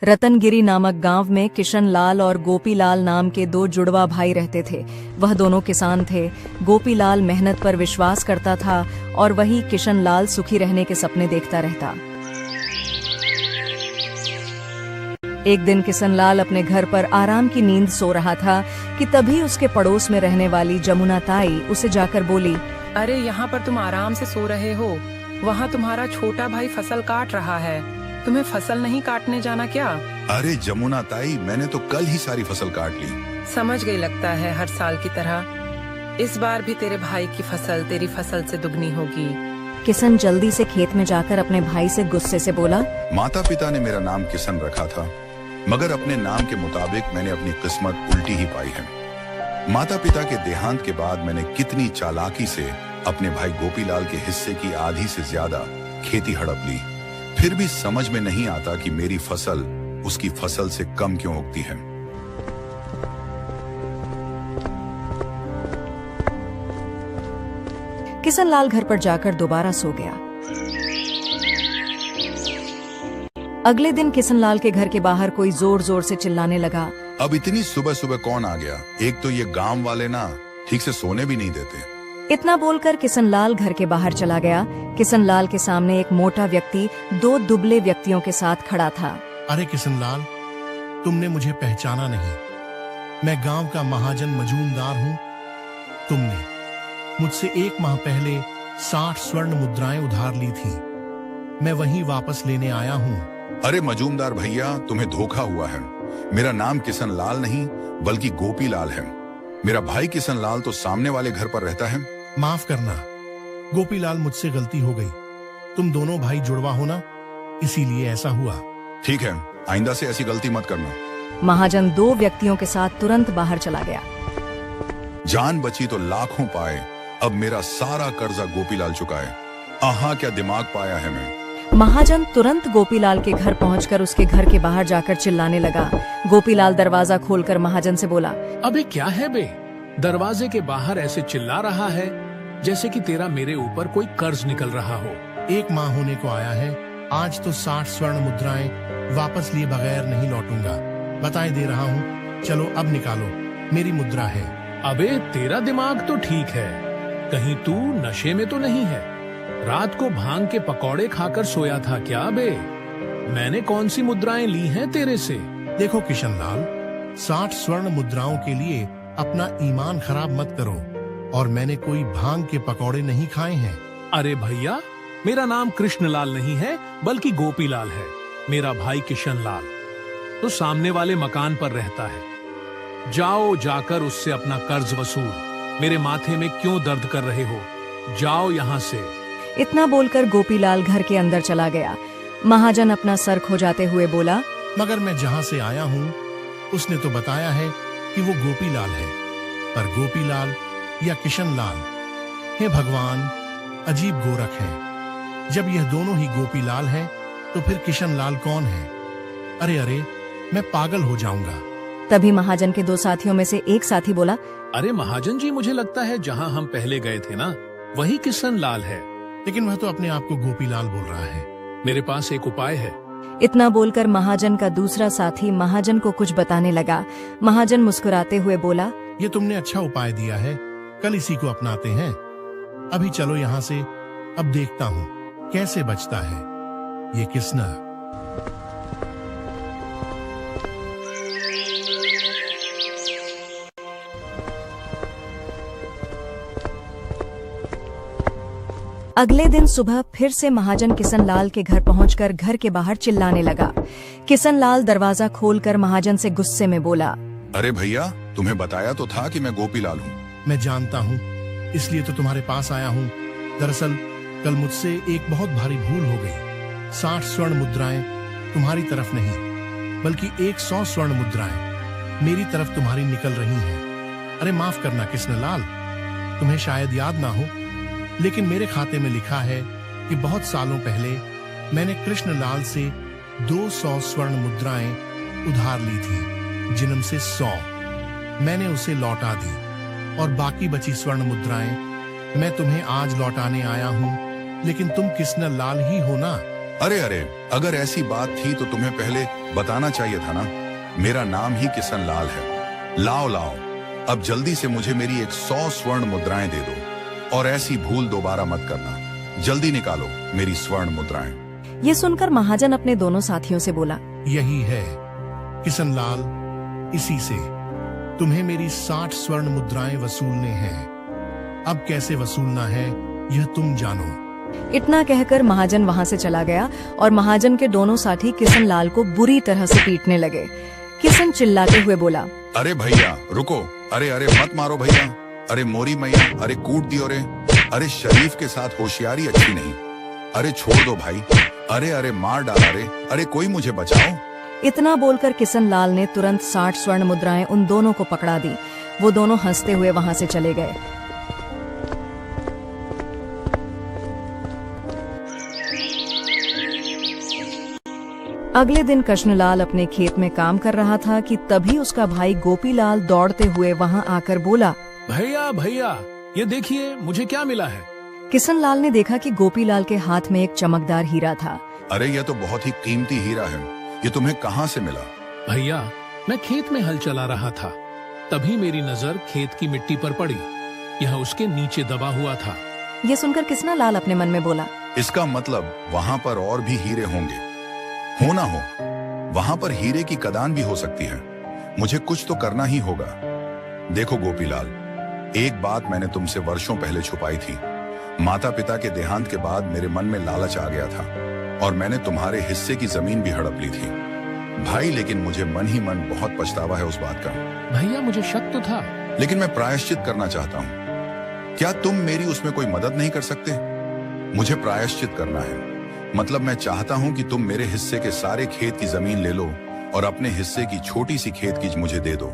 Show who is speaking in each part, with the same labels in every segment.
Speaker 1: रतनगिरी नामक गांव में किशन लाल और गोपीलाल नाम के दो जुड़वा भाई रहते थे। वह दोनों किसान थे। गोपीलाल मेहनत पर विश्वास करता था और वही किशन लाल सुखी रहने के सपने देखता रहता। एक दिन किशन लाल अपने घर पर आराम की नींद सो रहा था कि तभी उसके पड़ोस में रहने वाली जमुना ताई उसे जाकर बोली,
Speaker 2: अरे यहाँ पर तुम आराम से सो रहे हो, वहाँ तुम्हारा छोटा भाई फसल काट रहा है, तुम्हें फसल नहीं काटने जाना क्या?
Speaker 3: अरे जमुना ताई, मैंने तो कल ही सारी फसल काट ली।
Speaker 2: समझ गई, लगता है हर साल की तरह इस बार भी तेरे भाई की फसल तेरी फसल से दुगनी होगी।
Speaker 1: किशन जल्दी से खेत में जाकर अपने भाई से गुस्से से बोला,
Speaker 3: माता पिता ने मेरा नाम किशन रखा था, मगर अपने नाम के मुताबिक मैंने अपनी किस्मत उल्टी ही पाई है। माता पिता के देहांत के बाद मैंने कितनी चालाकी से अपने भाई गोपीलाल के हिस्से की आधी से ज्यादा खेती हड़प ली, फिर भी समझ में नहीं आता कि मेरी फसल उसकी फसल से कम क्यों उगती है।
Speaker 1: किशन लाल घर पर जाकर दोबारा सो गया। अगले दिन किशन लाल के घर के बाहर कोई जोर जोर से चिल्लाने लगा,
Speaker 3: अब इतनी सुबह सुबह कौन आ गया? एक तो ये गांव वाले ना ठीक से सोने भी नहीं देते।
Speaker 1: इतना बोलकर किशन लाल घर के बाहर चला गया। किशन लाल के सामने एक मोटा व्यक्ति दो दुबले व्यक्तियों के साथ खड़ा था।
Speaker 4: अरे किशन लाल, तुमने मुझे पहचाना नहीं? मैं गांव का महाजन मजूमदार हूँ। तुमने मुझसे 1 माह पहले 60 स्वर्ण मुद्राएं उधार ली थी, मैं वहीं वापस लेने आया हूँ।
Speaker 3: अरे मजूमदार भैया, तुम्हें धोखा हुआ है। मेरा नाम किशन लाल नहीं बल्कि गोपीलाल है। मेरा भाई किशन लाल तो सामने वाले घर पर रहता है।
Speaker 4: माफ करना गोपीलाल, मुझसे गलती हो गई। तुम दोनों भाई जुड़वा हो ना, इसीलिए ऐसा हुआ।
Speaker 3: ठीक है, आइंदा से ऐसी गलती मत करना।
Speaker 1: महाजन दो व्यक्तियों के साथ तुरंत बाहर चला गया।
Speaker 3: जान बची तो लाखों पाए, अब मेरा सारा कर्जा गोपीलाल चुकाए। आहा, क्या दिमाग पाया है मैं।
Speaker 1: महाजन तुरंत गोपीलाल के घर पहुंचकर उसके घर के बाहर जाकर चिल्लाने लगा। गोपीलाल दरवाजा खोलकर महाजन से बोला,
Speaker 5: अबे क्या है बे, दरवाजे के बाहर ऐसे चिल्ला रहा है जैसे कि तेरा मेरे ऊपर कोई कर्ज निकल रहा हो।
Speaker 4: 1 माह होने को आया है, आज तो 60 स्वर्ण मुद्राएं वापस लिए बगैर नहीं लौटूंगा। बताए दे रहा हूँ, चलो अब निकालो, मेरी मुद्रा है।
Speaker 5: अबे तेरा दिमाग तो ठीक है, कहीं तू नशे में तो नहीं है? रात को भांग के पकौड़े खाकर सोया था क्या बे? मैंने कौन सी मुद्राएं ली हैं तेरे से?
Speaker 4: देखो किशन लाल, 60 स्वर्ण मुद्राओं के लिए अपना ईमान खराब मत करो, और मैंने कोई भांग के पकौड़े नहीं खाए हैं।
Speaker 5: अरे भैया, मेरा नाम कृष्णलाल नहीं है बल्कि गोपीलाल है। मेरा भाई किशन लाल तो सामने वाले मकान पर रहता है। जाओ जाकर उससे अपना कर्ज वसूल। मेरे माथे में क्यों दर्द कर रहे हो? जाओ यहाँ से।
Speaker 1: इतना बोलकर गोपीलाल घर के अंदर चला गया। महाजन अपना सर खोजाते हुए बोला,
Speaker 4: मगर मैं जहाँ से आया हूँ उसने तो बताया है कि वो गोपीलाल है, पर गोपीलाल या किशन लाल, हे भगवान, अजीब गोरख है। जब यह दोनों ही गोपीलाल हैं, तो फिर किशन लाल कौन है? अरे अरे, मैं पागल हो जाऊंगा।
Speaker 1: तभी महाजन के दो साथियों में से एक साथी बोला,
Speaker 5: अरे महाजन जी, मुझे लगता है जहाँ हम पहले गए थे ना, वही किशन लाल है।
Speaker 4: लेकिन वह तो अपने आप को गोपीलाल बोल रहा है।
Speaker 5: मेरे पास एक उपाय है।
Speaker 1: इतना बोलकर महाजन का दूसरा साथी महाजन को कुछ बताने लगा। महाजन मुस्कुराते हुए बोला,
Speaker 4: ये तुमने अच्छा उपाय दिया है, कल इसी को अपनाते हैं। अभी चलो यहाँ से, अब देखता हूँ कैसे बचता है ये किस्ना।
Speaker 1: अगले दिन सुबह फिर से महाजन किशन लाल के घर पहुंचकर घर के बाहर चिल्लाने लगा। किशन लाल दरवाजा खोलकर महाजन से गुस्से में बोला,
Speaker 3: अरे भैया, तुम्हें बताया तो था कि मैं गोपीलाल हूँ।
Speaker 4: मैं जानता हूँ, इसलिए तो तुम्हारे पास आया हूँ। दरअसल कल मुझसे एक बहुत भारी भूल हो गई। 60 स्वर्ण मुद्राएं तुम्हारी तरफ नहीं बल्कि 100 स्वर्ण मुद्राएं मेरी तरफ तुम्हारी निकल रही हैं। अरे माफ करना किशन लाल, तुम्हें शायद याद ना हो, लेकिन मेरे खाते में लिखा है कि बहुत सालों पहले मैंने कृष्ण लाल से 200 स्वर्ण मुद्राएं उधार ली थी, जिनम से 100 मैंने उसे लौटा दी, और बाकी बची स्वर्ण मुद्राएं मैं तुम्हें आज लौटाने आया हूँ। लेकिन तुम किशन लाल ही हो ना?
Speaker 3: अरे अरे, अगर ऐसी बात थी तो तुम्हें पहले बताना चाहिए था ना। मेरा नाम ही किशन लाल है। लाओ लाओ, अब जल्दी से मुझे मेरी 100 स्वर्ण मुद्राएं दे दो और ऐसी भूल दोबारा मत करना। जल्दी निकालो मेरी स्वर्ण मुद्राएं।
Speaker 1: ये सुनकर महाजन अपने दोनों साथियों से बोला,
Speaker 4: यही है किशन लाल, इसी से तुम्हें मेरी 60 स्वर्ण मुद्राएं वसूलने हैं। अब कैसे वसूलना है यह तुम जानो।
Speaker 1: इतना कहकर महाजन वहां से चला गया और महाजन के दोनों साथी किशन लाल को बुरी तरह से पीटने लगे। किशन चिल्लाते हुए बोला,
Speaker 3: अरे भैया रुको, अरे अरे मत मारो भैया, अरे मोरी मैया, अरे कूट दियो रे, अरे शरीफ के साथ होशियारी अच्छी नहीं, अरे छोड़ दो भाई, अरे अरे मार डाला रे, अरे कोई मुझे बचाओ।
Speaker 1: इतना बोलकर किशन लाल ने तुरंत 60 स्वर्ण मुद्राएं उन दोनों को पकड़ा दी। वो दोनों हंसते हुए वहां से चले गए। अगले दिन कृष्णलाल अपने खेत में काम कर रहा था कि तभी उसका भाई गोपीलाल दौड़ते हुए वहां आकर बोला,
Speaker 5: भैया भैया, ये देखिए मुझे क्या मिला है।
Speaker 1: किशनलाल ने देखा कि गोपीलाल के हाथ में एक चमकदार हीरा था।
Speaker 3: अरे यह तो बहुत ही कीमती हीरा है, ये तुम्हें कहाँ से मिला?
Speaker 5: भैया, मैं खेत में हल चला रहा था, तभी मेरी नजर खेत की मिट्टी पर पड़ी। यह उसके नीचे दबा हुआ था।
Speaker 1: ये सुनकर किशनलाल अपने मन में बोला,
Speaker 3: इसका मतलब वहाँ पर और भी हीरे होंगे। हो ना हो, वहाँ पर हीरे की खदान भी हो सकती है। मुझे कुछ तो करना ही होगा। देखो गोपीलाल, एक बात मैंने तुमसे वर्षों पहले छुपाई थी। माता पिता के देहांत के बाद मेरे मन में लालच आ गया था और मैंने तुम्हारे हिस्से की जमीन भी हड़प ली थी भाई, लेकिन मुझे मन ही मन बहुत पछतावा है उस बात का।
Speaker 5: भैया, मुझे शक तो था,
Speaker 3: लेकिन मैं प्रायश्चित करना चाहता हूँ। क्या तुम मेरी उसमें कोई मदद नहीं कर सकते? मुझे प्रायश्चित करना है, मतलब मैं चाहता हूँ कि तुम मेरे हिस्से के सारे खेत की जमीन ले लो और अपने हिस्से की छोटी सी खेत की मुझे दे दो।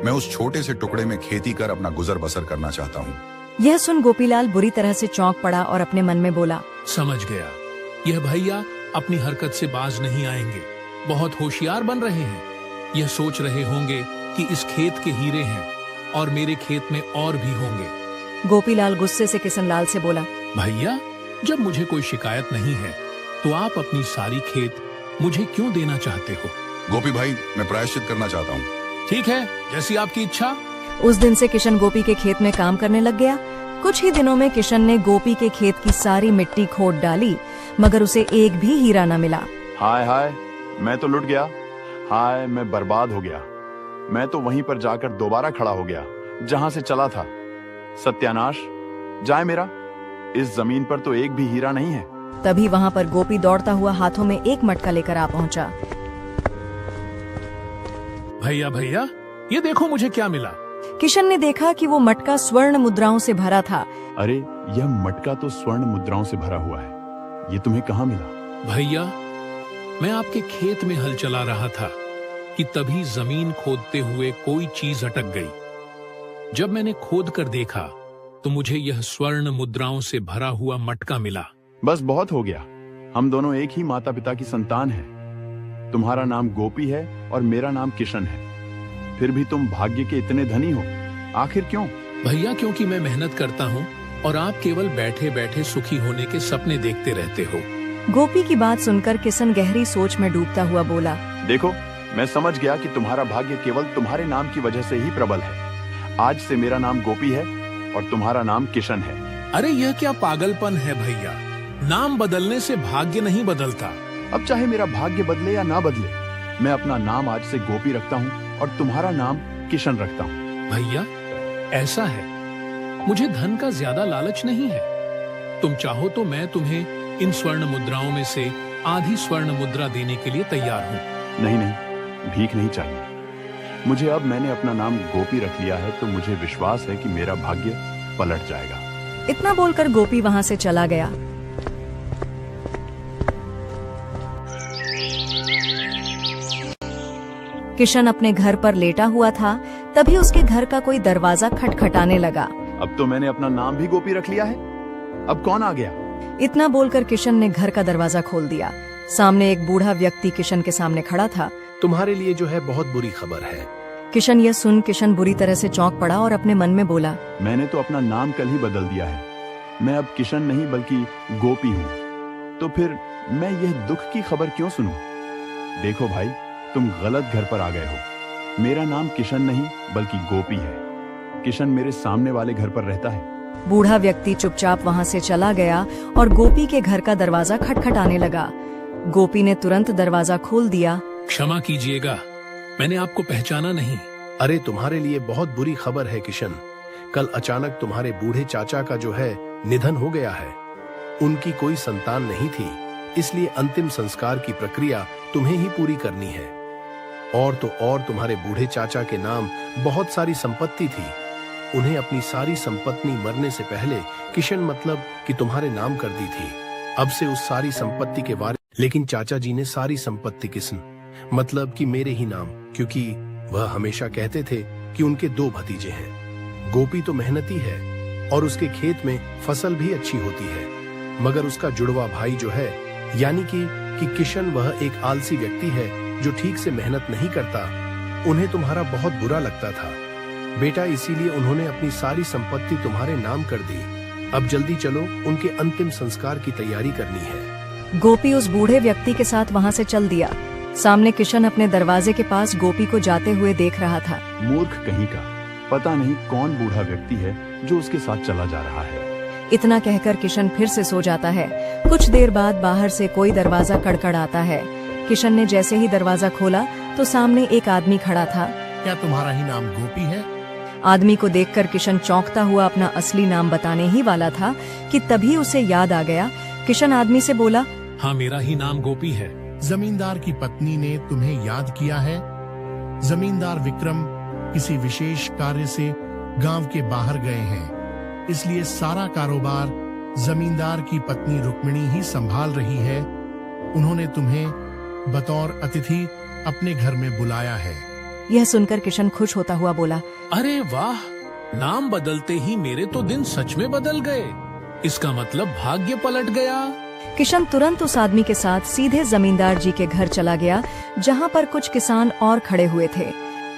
Speaker 3: मैं उस छोटे से टुकड़े में खेती कर अपना गुजर बसर करना चाहता हूँ।
Speaker 1: यह सुन गोपीलाल बुरी तरह से चौंक पड़ा और अपने मन में बोला,
Speaker 5: समझ गया, यह भैया अपनी हरकत से बाज नहीं आएंगे। बहुत होशियार बन रहे हैं। यह सोच रहे होंगे कि इस खेत के हीरे हैं और मेरे खेत में और भी होंगे।
Speaker 1: गोपीलाल गुस्से से किशनलाल से बोला,
Speaker 5: भैया, जब मुझे कोई शिकायत नहीं है तो आप अपनी सारी खेत मुझे क्यों देना चाहते हो?
Speaker 3: गोपी भाई, मैं प्रायश्चित करना चाहता हूँ।
Speaker 5: ठीक है, जैसी आपकी इच्छा।
Speaker 1: उस दिन से किशन गोपी के खेत में काम करने लग गया। कुछ ही दिनों में किशन ने गोपी के खेत की सारी मिट्टी खोद डाली, मगर उसे एक भी हीरा न मिला।
Speaker 6: हाय हाय, मैं तो लुट गया। हाय, मैं बर्बाद हो गया। मैं तो वहीं पर जाकर दोबारा खड़ा हो गया जहां से चला था। सत्यानाश जाए मेरा, इस जमीन पर तो एक भी हीरा नहीं है।
Speaker 1: तभी वहां पर गोपी दौड़ता हुआ हाथों में एक मटका लेकर आ पहुंचा।
Speaker 5: भैया भैया, ये देखो मुझे क्या मिला।
Speaker 1: किशन ने देखा कि वो मटका स्वर्ण मुद्राओं से भरा था।
Speaker 6: अरे, यह मटका तो स्वर्ण मुद्राओं से भरा हुआ है। ये तुम्हें कहाँ मिला?
Speaker 5: भैया, मैं आपके खेत में हल चला रहा था कि तभी जमीन खोदते हुए कोई चीज अटक गई। जब मैंने खोद कर देखा तो मुझे यह स्वर्ण मुद्राओं से भरा हुआ मटका मिला।
Speaker 6: बस बहुत हो गया। हम दोनों एक ही माता पिता की संतान हैं। तुम्हारा नाम गोपी है और मेरा नाम किशन है। फिर भी तुम भाग्य के इतने धनी हो, आखिर क्यों?
Speaker 5: भैया, क्योंकि मैं मेहनत करता हूँ और आप केवल बैठे बैठे सुखी होने के सपने देखते रहते हो।
Speaker 1: गोपी की बात सुनकर किशन गहरी सोच में डूबता हुआ बोला,
Speaker 6: देखो, मैं समझ गया कि तुम्हारा भाग्य केवल तुम्हारे नाम की वजह से ही प्रबल है। आज से मेरा नाम गोपी है और तुम्हारा नाम किशन है।
Speaker 5: अरे, यह क्या पागलपन है भैया? नाम बदलने से भाग्य नहीं बदलता।
Speaker 6: अब चाहे मेरा भाग्य बदले या ना बदले, मैं अपना नाम आज से गोपी रखता हूँ और तुम्हारा नाम किशन रखता हूँ।
Speaker 5: भैया, ऐसा है, मुझे धन का ज्यादा लालच नहीं है। तुम चाहो तो मैं तुम्हें इन स्वर्ण मुद्राओं में से आधी स्वर्ण मुद्रा देने के लिए तैयार हूँ।
Speaker 6: नहीं नहीं, भीख नहीं चाहिए मुझे। अब मैंने अपना नाम गोपी रख लिया है तो मुझे विश्वास है कि मेरा भाग्य पलट जाएगा।
Speaker 1: इतना बोलकर गोपी वहां से चला गया। किशन अपने घर पर लेटा हुआ था, तभी उसके घर का कोई दरवाजा खटखटाने लगा।
Speaker 6: अब तो मैंने अपना नाम भी गोपी रख लिया है, अब कौन आ गया?
Speaker 1: इतना बोलकर किशन ने घर का दरवाजा खोल दिया। सामने एक बूढ़ा व्यक्ति किशन के सामने खड़ा था।
Speaker 7: तुम्हारे लिए जो है बहुत बुरी खबर है।
Speaker 1: किशन यह सुन किशन बुरी तरह से चौंक पड़ा और अपने मन में बोला,
Speaker 6: मैंने तो अपना नाम कल ही बदल दिया है। मैं अब किशन नहीं बल्कि गोपी हूँ। तो फिर मैं यह दुख की खबर क्यों सुनूं? देखो भाई, तुम गलत घर पर आ गए हो। मेरा नाम किशन नहीं बल्कि गोपी है। किशन मेरे सामने वाले घर पर रहता है।
Speaker 1: बूढ़ा व्यक्ति चुपचाप वहां से चला गया और गोपी के घर का दरवाजा खटखटाने लगा। गोपी ने तुरंत दरवाजा खोल दिया।
Speaker 5: क्षमा कीजिएगा, मैंने आपको पहचाना नहीं।
Speaker 7: अरे तुम्हारे लिए बहुत बुरी खबर है किशन। कल अचानक तुम्हारे बूढ़े चाचा का जो है निधन हो गया है। उनकी कोई संतान नहीं थी, इसलिए अंतिम संस्कार की प्रक्रिया तुम्हें ही पूरी करनी है। और तो और तुम्हारे बूढ़े चाचा के नाम बहुत सारी संपत्ति थी। उन्हें अपनी सारी संपत्ति मरने से पहले किशन मतलब कि तुम्हारे नाम कर दी थी। अब से उस सारी संपत्ति के बारे, लेकिन चाचा जी ने सारी संपत्ति किशन मतलब कि मेरे ही नाम, क्योंकि वह हमेशा कहते थे कि उनके 2 भतीजे हैं। गोपी तो मेहनती है और उसके खेत में फसल भी अच्छी होती है, मगर उसका जुड़वा भाई जो है यानी कि किशन, वह एक आलसी व्यक्ति है जो ठीक से मेहनत नहीं करता। उन्हें तुम्हारा बहुत बुरा लगता था बेटा, इसीलिए उन्होंने अपनी सारी संपत्ति तुम्हारे नाम कर दी। अब जल्दी चलो, उनके अंतिम संस्कार की तैयारी करनी है।
Speaker 1: गोपी उस बूढ़े व्यक्ति के साथ वहां से चल दिया। सामने किशन अपने दरवाजे के पास गोपी को जाते हुए देख रहा था।
Speaker 6: मूर्ख कहीं का, पता नहीं कौन बूढ़ा व्यक्ति है जो उसके साथ चला जा रहा है।
Speaker 1: इतना कहकर किशन फिर से सो जाता है। कुछ देर बाद बाहर से कोई दरवाजा कड़कड़ाता है। किशन ने जैसे ही दरवाजा खोला तो सामने एक आदमी खड़ा था।
Speaker 4: क्या तुम्हारा ही नाम गोपी है?
Speaker 1: आदमी को देखकर किशन चौंकता हुआ अपना असली नाम बताने ही वाला था कि तभी उसे याद आ गया। किशन आदमी से बोला,
Speaker 5: हाँ, मेरा ही नाम गोपी है।
Speaker 4: जमींदार की पत्नी ने तुम्हें याद किया है। जमींदार विक्रम किसी विशेष कार्य से गांव के बाहर गए हैं, इसलिए सारा कारोबार जमींदार की पत्नी रुक्मिणी ही संभाल रही है। उन्होंने तुम्हें बतौर अतिथि अपने घर में बुलाया है।
Speaker 1: यह सुनकर किशन खुश होता हुआ बोला,
Speaker 5: अरे वाह, नाम बदलते ही मेरे तो दिन सच में बदल गए। इसका मतलब भाग्य पलट गया।
Speaker 1: किशन तुरंत उस आदमी के साथ सीधे जमींदार जी के घर चला गया, जहाँ पर कुछ किसान और खड़े हुए थे।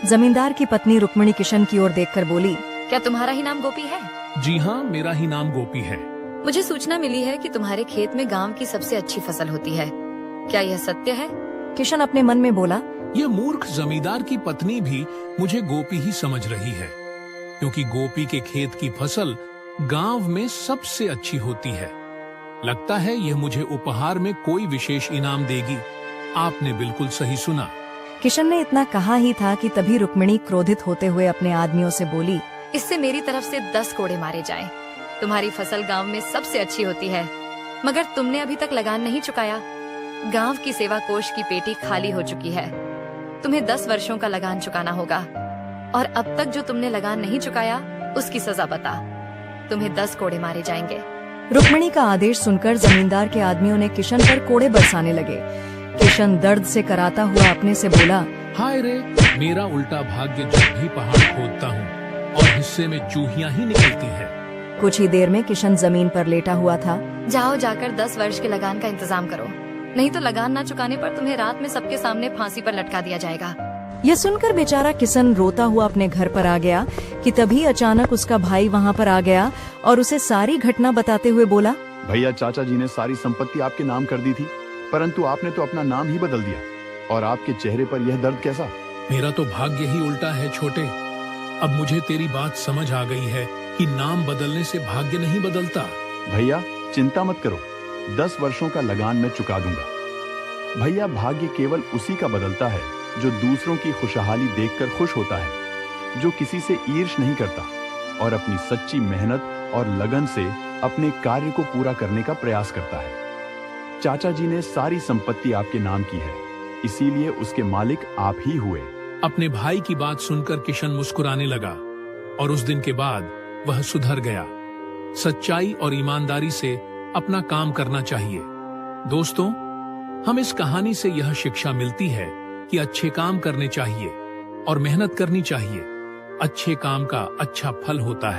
Speaker 1: जमींदार की पत्नी रुक्मिणी किशन की ओर देखकर बोली,
Speaker 8: क्या तुम्हारा ही नाम गोपी है?
Speaker 5: जी हाँ, मेरा ही नाम गोपी है।
Speaker 8: मुझे सूचना मिली है कि तुम्हारे खेत में गांव की सबसे अच्छी फसल होती है। क्या यह सत्य है?
Speaker 1: किशन अपने मन में बोला,
Speaker 5: ये मूर्ख जमींदार की पत्नी भी मुझे गोपी ही समझ रही है, क्योंकि गोपी के खेत की फसल गांव में सबसे अच्छी होती है। लगता है यह मुझे उपहार में कोई विशेष इनाम देगी। आपने बिल्कुल सही सुना।
Speaker 1: किशन ने इतना कहा ही था कि तभी रुक्मिणी क्रोधित होते हुए अपने आदमियों से बोली,
Speaker 8: इससे मेरी तरफ से 10 कोड़े मारे जाएं। तुम्हारी फसल गांव में सबसे अच्छी होती है, मगर तुमने अभी तक लगान नहीं चुकाया। गांव की सेवा कोष की पेटी खाली हो चुकी है। तुम्हें 10 वर्षों का लगान चुकाना होगा, और अब तक जो तुमने लगान नहीं चुकाया उसकी सजा बता। तुम्हें 10 कोड़े मारे जाएंगे।
Speaker 1: रुक्मिणी का आदेश सुनकर जमींदार के आदमियों ने किशन पर कोड़े बरसाने लगे। किशन दर्द से कराता हुआ अपने से बोला,
Speaker 5: हाय रे, मेरा उल्टा भाग्य। जब भी पहाड़ खोदता हूँ और हिस्से में चूहियां ही निकलती है।
Speaker 1: कुछ ही देर में किशन जमीन पर लेटा हुआ था।
Speaker 8: जाओ, जाकर 10 वर्ष के लगान का इंतजाम करो, नहीं तो लगान न चुकाने पर तुम्हें रात में सबके सामने फांसी पर लटका दिया जाएगा।
Speaker 1: यह सुनकर बेचारा किशन रोता हुआ अपने घर पर आ गया कि तभी अचानक उसका भाई वहां पर आ गया और उसे सारी घटना बताते हुए बोला,
Speaker 6: भैया, चाचा जी ने सारी संपत्ति आपके नाम कर दी थी, परंतु आपने तो अपना नाम ही बदल दिया। और आपके चेहरे पर यह दर्द कैसा?
Speaker 5: मेरा तो भाग्य ही उल्टा है छोटे। अब मुझे तेरी बात समझ आ गई है कि नाम बदलने से भाग्य नहीं बदलता।
Speaker 6: भैया, चिंता मत करो, 10 वर्षों का लगान मैं चुका दूंगा। भैया, भाग्य केवल उसी का बदलता है जो दूसरों की खुशहाली देखकर खुश होता है, जो किसी से ईर्ष्या नहीं करता और अपनी सच्ची मेहनत और लगन से अपने कार्य को पूरा करने का प्रयास करता है। चाचा जी ने सारी संपत्ति आपके नाम की है, इसीलिए उसके मालिक आप ही हुए।
Speaker 5: अपने भाई की बात सुनकर किशन मुस्कुराने लगा और उस दिन के बाद वह सुधर गया। सच्चाई और ईमानदारी से अपना काम करना चाहिए। दोस्तों, हम इस कहानी से यह शिक्षा मिलती है कि अच्छे काम करने चाहिए और मेहनत करनी चाहिए। अच्छे काम का अच्छा फल होता है।